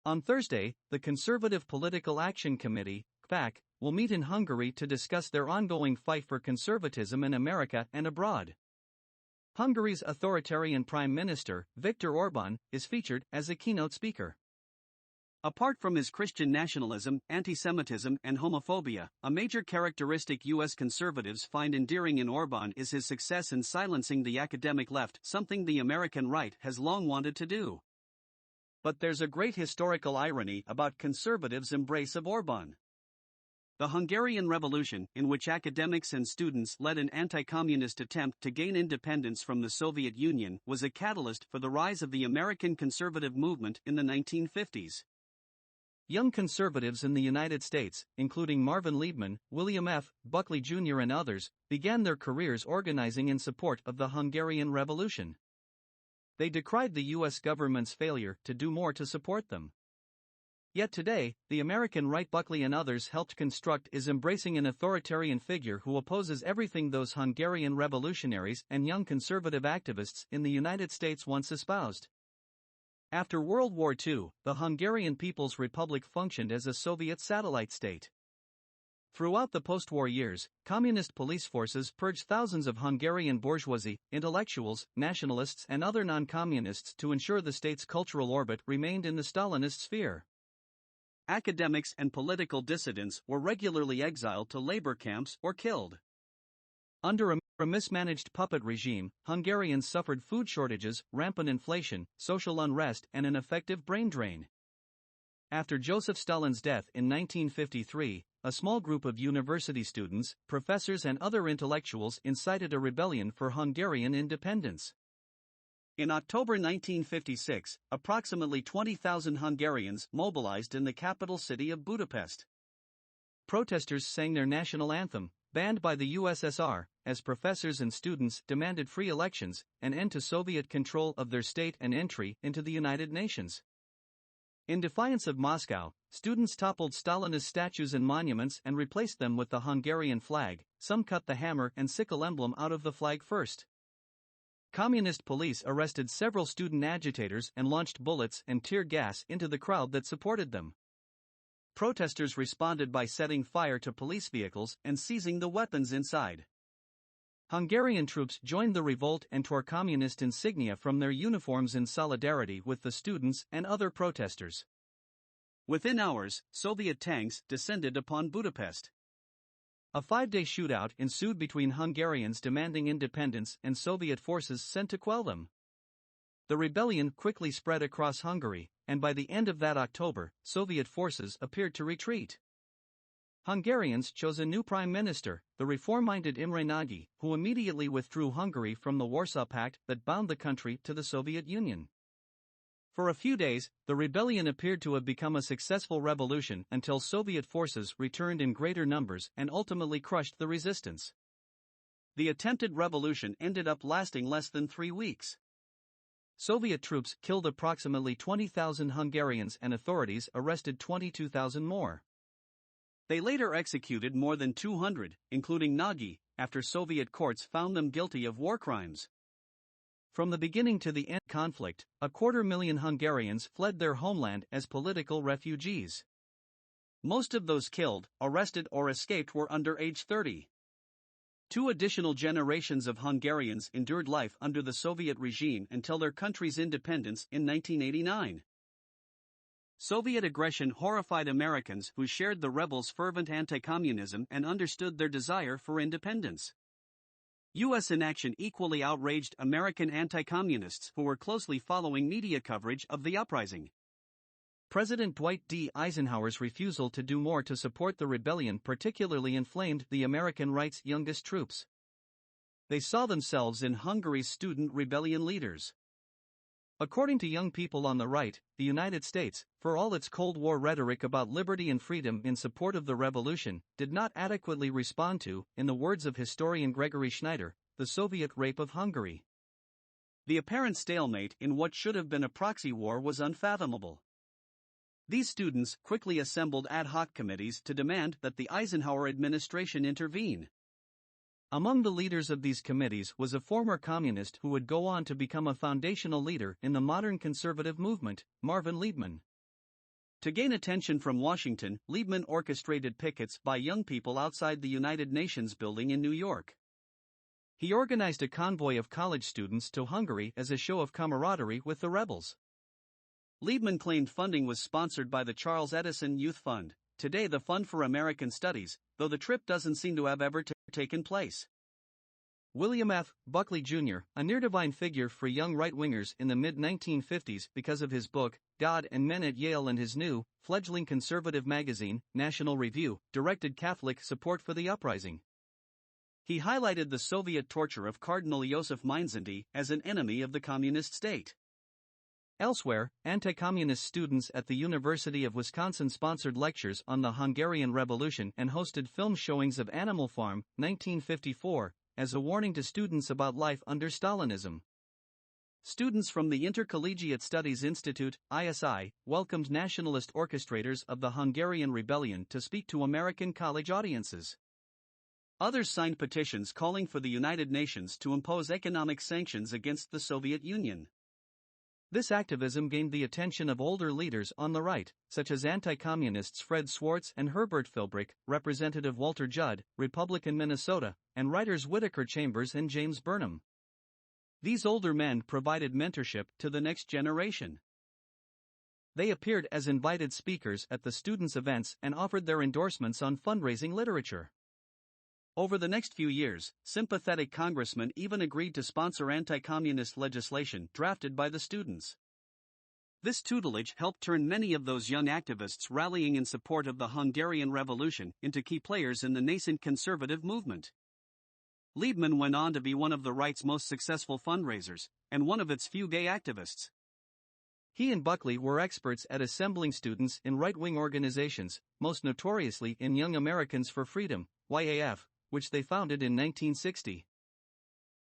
On Thursday, the Conservative Political Action Committee, CPAC, will meet in Hungary to discuss their ongoing fight for conservatism in America and abroad. Hungary's authoritarian Prime Minister, Viktor Orbán, is featured as a keynote speaker. Apart from his Christian nationalism, anti-Semitism, and homophobia, a major characteristic U.S. conservatives find endearing in Orbán is his success in silencing the academic left, something the American right has long wanted to do. But there's a great historical irony about conservatives' embrace of Orbán. The Hungarian Revolution, in which academics and students led an anti-communist attempt to gain independence from the Soviet Union, was a catalyst for the rise of the American conservative movement in the 1950s. Young conservatives in the United States, including Marvin Liebman, William F. Buckley Jr. and others, began their careers organizing in support of the Hungarian Revolution. They decried the U.S. government's failure to do more to support them. Yet today, the American right Buckley and others helped construct is embracing an authoritarian figure who opposes everything those Hungarian revolutionaries and young conservative activists in the United States once espoused. After World War II, the Hungarian People's Republic functioned as a Soviet satellite state. Throughout the post-war years, communist police forces purged thousands of Hungarian bourgeoisie, intellectuals, nationalists and other non-communists to ensure the state's cultural orbit remained in the Stalinist sphere. Academics and political dissidents were regularly exiled to labor camps or killed. Under a mismanaged puppet regime, Hungarians suffered food shortages, rampant inflation, social unrest, and an effective brain drain. After Joseph Stalin's death in 1953, a small group of university students, professors, and other intellectuals incited a rebellion for Hungarian independence. In October 1956, approximately 20,000 Hungarians mobilized in the capital city of Budapest. Protesters sang their national anthem, banned by the USSR, as professors and students demanded free elections, an end to Soviet control of their state and entry into the United Nations. In defiance of Moscow, students toppled Stalinist statues and monuments and replaced them with the Hungarian flag. Some cut the hammer and sickle emblem out of the flag first. Communist police arrested several student agitators and launched bullets and tear gas into the crowd that supported them. Protesters responded by setting fire to police vehicles and seizing the weapons inside. Hungarian troops joined the revolt and tore communist insignia from their uniforms in solidarity with the students and other protesters. Within hours, Soviet tanks descended upon Budapest. A 5-day shootout ensued between Hungarians demanding independence and Soviet forces sent to quell them. The rebellion quickly spread across Hungary, and by the end of that October, Soviet forces appeared to retreat. Hungarians chose a new prime minister, the reform-minded Imre Nagy, who immediately withdrew Hungary from the Warsaw Pact that bound the country to the Soviet Union. For a few days, the rebellion appeared to have become a successful revolution until Soviet forces returned in greater numbers and ultimately crushed the resistance. The attempted revolution ended up lasting less than 3 weeks. Soviet troops killed approximately 20,000 Hungarians and authorities arrested 22,000 more. They later executed more than 200, including Nagy, after Soviet courts found them guilty of war crimes. From the beginning to the end of the conflict, 250,000 Hungarians fled their homeland as political refugees. Most of those killed, arrested, or escaped were under age 30. 2 additional generations of Hungarians endured life under the Soviet regime until their country's independence in 1989. Soviet aggression horrified Americans who shared the rebels' fervent anti-communism and understood their desire for independence. U.S. inaction equally outraged American anti-communists who were closely following media coverage of the uprising. President Dwight D. Eisenhower's refusal to do more to support the rebellion particularly inflamed the American right's youngest troops. They saw themselves in Hungary's student rebellion leaders. According to young people on the right, the United States, for all its Cold War rhetoric about liberty and freedom in support of the revolution, did not adequately respond to, in the words of historian Gregory Schneider, the Soviet rape of Hungary. The apparent stalemate in what should have been a proxy war was unfathomable. These students quickly assembled ad hoc committees to demand that the Eisenhower administration intervene. Among the leaders of these committees was a former communist who would go on to become a foundational leader in the modern conservative movement, Marvin Liebman. To gain attention from Washington, Liebman orchestrated pickets by young people outside the United Nations building in New York. He organized a convoy of college students to Hungary as a show of camaraderie with the rebels. Liebman claimed funding was sponsored by the Charles Edison Youth Fund, today the Fund for American Studies, though the trip doesn't seem to have ever taken place. William F. Buckley Jr., a near-divine figure for young right-wingers in the mid-1950s because of his book, God and Men at Yale, and his new, fledgling conservative magazine, National Review, directed Catholic support for the uprising. He highlighted the Soviet torture of Cardinal Josef Mindszenty as an enemy of the communist state. Elsewhere, anti-communist students at the University of Wisconsin sponsored lectures on the Hungarian Revolution and hosted film showings of Animal Farm, 1954, as a warning to students about life under Stalinism. Students from the Intercollegiate Studies Institute, ISI, welcomed nationalist orchestrators of the Hungarian Rebellion to speak to American college audiences. Others signed petitions calling for the United Nations to impose economic sanctions against the Soviet Union. This activism gained the attention of older leaders on the right, such as anti-communists Fred Swartz and Herbert Philbrick, Representative Walter Judd, Republican Minnesota, and writers Whittaker Chambers and James Burnham. These older men provided mentorship to the next generation. They appeared as invited speakers at the students' events and offered their endorsements on fundraising literature. Over the next few years, sympathetic congressmen even agreed to sponsor anti-communist legislation drafted by the students. This tutelage helped turn many of those young activists rallying in support of the Hungarian Revolution into key players in the nascent conservative movement. Liebman went on to be one of the right's most successful fundraisers, and one of its few gay activists. He and Buckley were experts at assembling students in right-wing organizations, most notoriously in Young Americans for Freedom, YAF, which they founded in 1960.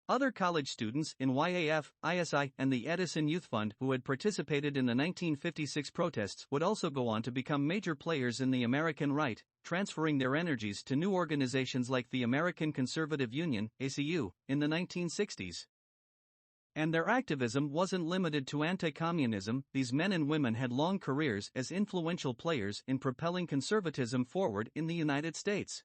Other college students in YAF, ISI, and the Edison Youth Fund who had participated in the 1956 protests would also go on to become major players in the American right, transferring their energies to new organizations like the American Conservative Union, ACU, in the 1960s. And their activism wasn't limited to anti-communism. These men and women had long careers as influential players in propelling conservatism forward in the United States.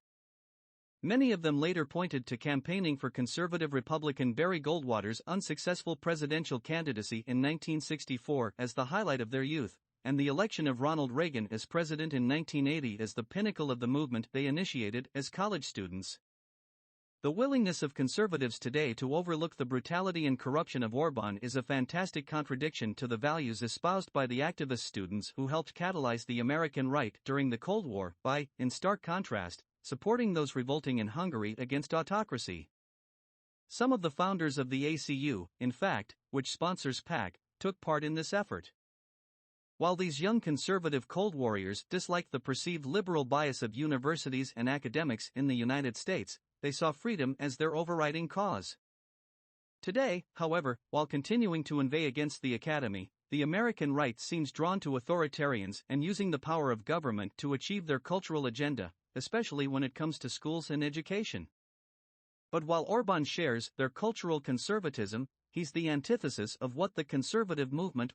Many of them later pointed to campaigning for conservative Republican Barry Goldwater's unsuccessful presidential candidacy in 1964 as the highlight of their youth, and the election of Ronald Reagan as president in 1980 as the pinnacle of the movement they initiated as college students. The willingness of conservatives today to overlook the brutality and corruption of Orban is a fantastic contradiction to the values espoused by the activist students who helped catalyze the American right during the Cold War by, in stark contrast, supporting those revolting in Hungary against autocracy. Some of the founders of the ACU, in fact, which sponsors CPAC, took part in this effort. While these young conservative Cold Warriors disliked the perceived liberal bias of universities and academics in the United States, they saw freedom as their overriding cause. Today, however, while continuing to inveigh against the academy, the American right seems drawn to authoritarians and using the power of government to achieve their cultural agenda, especially when it comes to schools and education. But while Orban shares their cultural conservatism, he's the antithesis of what the conservative movement